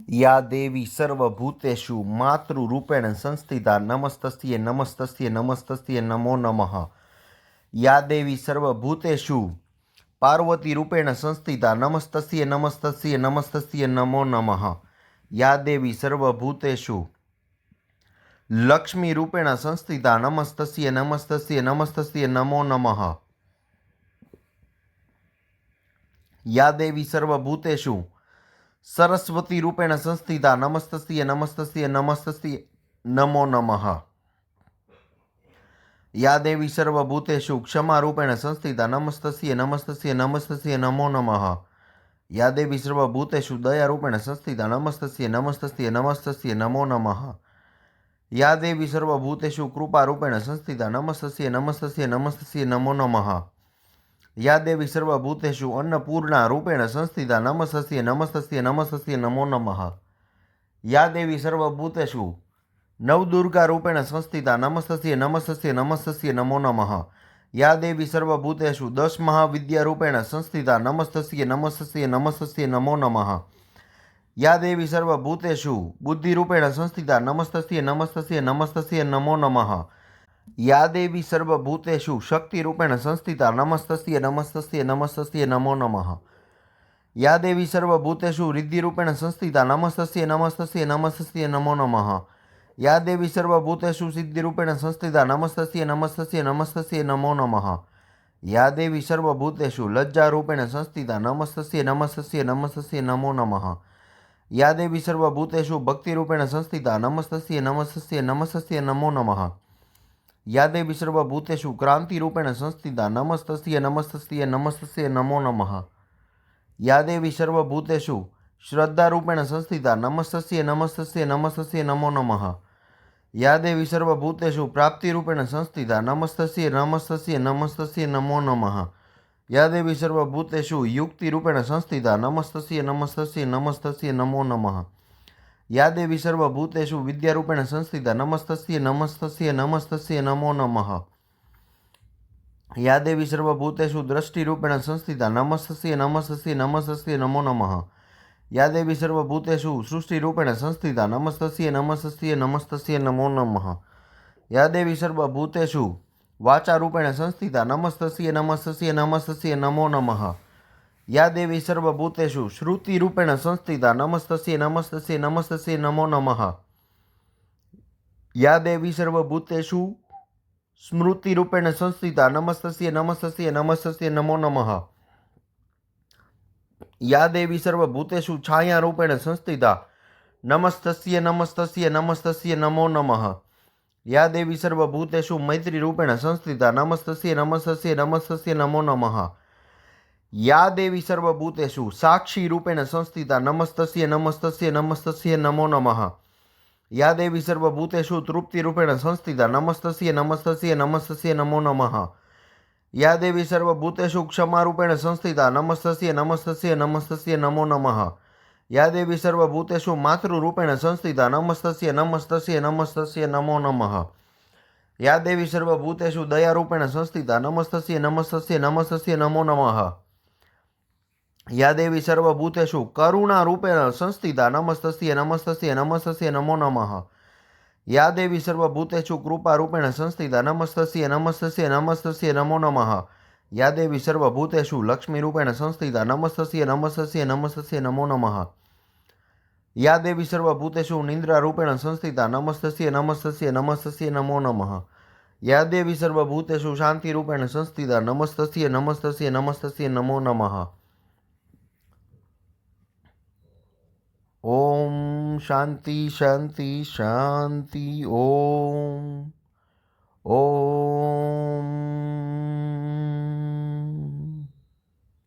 या देवी सर्वभूतेषु मातृरूपेण संस्थिता नमस्तस्यै नमस्तस्यै नमस्तस्यै नमो नमः। या देवी सर्वभूतेषु पार्वतीरूपेण संस्थिता नमस्तस्यै नमस्तस्यै नमस्तस्यै नमो नमः। या देवी सर्वभूतेषु लक्ष्मीरूपेण संस्थिता नमस्तस्यै नमस्तस्यै नमस्तस्यै नमो नमः। या देवी सर्वभूतेषु सरस्वतीरूपेण संस्थिता नमस्तस्यै नमस्तस्यै नमस्तस्यै नमो नमः। या देवी सर्वभूतेषु क्षमारूपेण संस्थिता नमस्तस्यै नमस्तस्यै नमस्तस्यै नमो नमः। या देवी सर्वभूतेषु दयारूपेण संस्थिता नमस्तस्यै नमस्तस्यै नमस्तस्यै नमो नमः। या देवी सर्वभूतेषु कृपारूपेण संस्थिता नमस्तस्यै नमस्तस्यै नमस्तस्यै नमो नमः। या देवी सर्वभूतेषु अन्नपूर्णारूपेण संस्थिता नमस्तस्यै नमस्तस्यै नमस्तस्यै नमो नमः। या देवी सर्वभूतेषु नवदुर्गारूपेण संस्थिता नमस्तस्यै नमस्तस्यै नमस्तस्यै नमो नमः। या देवी सर्वभूतेषु दशमहाविद्यारूपेण संस्थिता नमस्तस्यै नमस्तस्यै नमस्तस्यै नमो नमः। या देवी सर्वभूतेषु बुद्धिरूपेण संस्थिता नमस्तस्यै नमस्तस्यै नमस्तस्यै नमो नमः। या देवी सर्वभूतेषु शक्तिरूपेण संस्थिता नमस्तस्यै नमस्तस्यै नमस्तस्यै नमो नमः। या देवी सर्वभूतेषु रिद्धिरूपेण संस्थिता नमस्तस्यै नमस्तस्यै नमस्तस्यै नमो नमः। या देवी सर्वभूतेषु सिद्धिरूपेण संस्थिता नमस्तस्यै नमस्तस्यै नमस्तस्यै नमो नमः। या देवी सर्वभूतेषु लज्जारूपेण संस्थिता नमस्तस्यै नमस्तस्यै नमस्तस्यै नमो नमः। या देवी सर्वभूतेषु भक्तिरूपेण संस्थिता नमस्तस्यै नमस्तस्यै नमस्तस्यै नमो नमः। या देवी सर्वभूतेषु क्रांतिरूपेण संस्थिता नमस्तस्यै नमस्तस्यै नमस्तस्यै नमो नमः। या देवी सर्वभूतेषु श्रद्धारूपेण संस्थिता नमस्तस्यै नमस्तस्यै नमस्तस्यै नमो नमः। या देवी सर्वभूतेषु प्राप्तिरूपेण संस्थिता नमस्तस्यै नमस्तस्यै नमस्तस्यै नमो नमः। या देवी सर्वभूतेषु युक्तिरूपेण संस्थिता नमस्तस्यै नमस्तस्यै नमस्तस्यै नमो नमः। या देवी सर्वभूतेषु विद्यारूपेण संस्थिता नमस्तस्यै नमस्तस्यै नमस्तस्यै नमो नमः। या देवी सर्वभूतेषु दृष्टिरूपेण संस्थिता नमस्तस्यै नमस्तस्यै नमस्तस्यै नमो नमः। या देवी सर्वभूतेषु सृष्टिरूपेण संस्थिता नमस्तस्यै नमस्तस्यै नमस्तस्यै नमो नमः। या देवी सर्वभूतेषु वाचारूपेण संस्थिता नमस्तस्यै नमस्तस्यै नमस्तस्यै नमो नमः। या देवी सर्वभूतेषु श्रुतिरूपेण संस्थिता नमस्तस्यै नमस्तस्यै नमस्तस्यै नमो नमः। या देवी सर्वभूतेषु स्मृतिरूपेण संस्थिता नमस्तस्यै नमस्तस्यै नमस्तस्यै नमो नमः। या देवी सर्वभूतेषु छायारूपेण संस्थिता नमस्तस्यै नमस्तस्यै नमस्तस्यै नमो नमः। या देवी सर्वभूतेषु मैत्रीरूपेण संस्थिता नमस्तस्यै नमस्तस्यै नमस्तस्यै नमो नमः। या देवी सर्वभूतेषु साक्षीरूपेण संस्थिता नमस्तस्यै नमस्तस्यै नमस्तस्यै नमो नमः। या देवी सर्वभूतेषु तृप्तिरूपेण संस्थिता नमस्तस्यै नमस्तस्यै नमस्तस्यै नमो नमः। या देवी सर्वभूतेषु क्षमारूपेण संस्थिता नमस्तस्यै नमस्तस्यै नमस्तस्यै नमो नमः। या देवी सर्वभूतेषु मातृरूपेण संस्थिता नमस्तस्यै नमस्तस्यै नमस्तस्यै नमो नमः। या देवी सर्वभूतेषु दयारूपेण संस्थिता नमस्तस्यै नमस्तस्यै नमस्तस्यै नमो नमः। या देवी सर्वभूतेषु करुणारूपेण संस्थिता नमस्तस्यै नमस्तस्यै नमस्तस्यै नमो नमः। या देवी सर्वभूतेषु कृपारूपेण संस्थिता नमस्तस्यै नमस्तस्यै नमस्तस्यै नमो नमः। या देवी सर्वभूतेषु लक्ष्मीरूपेण संस्थिता नमस्तस्यै नमस्तस्यै नमस्तस्यै नमो नमः। या देवी सर्वभूतेषु निद्रारूपेण संस्थिता नमस्तस्यै नमस्तस्यै नमस्तस्यै नमो नमः। या देवी सर्वभूतेषु शान्तिरूपेण संस्थिता नमस्तस्यै नमस्तस्यै नमस्तस्यै नमो नमः। ओम शांति शांति शांति। ओम।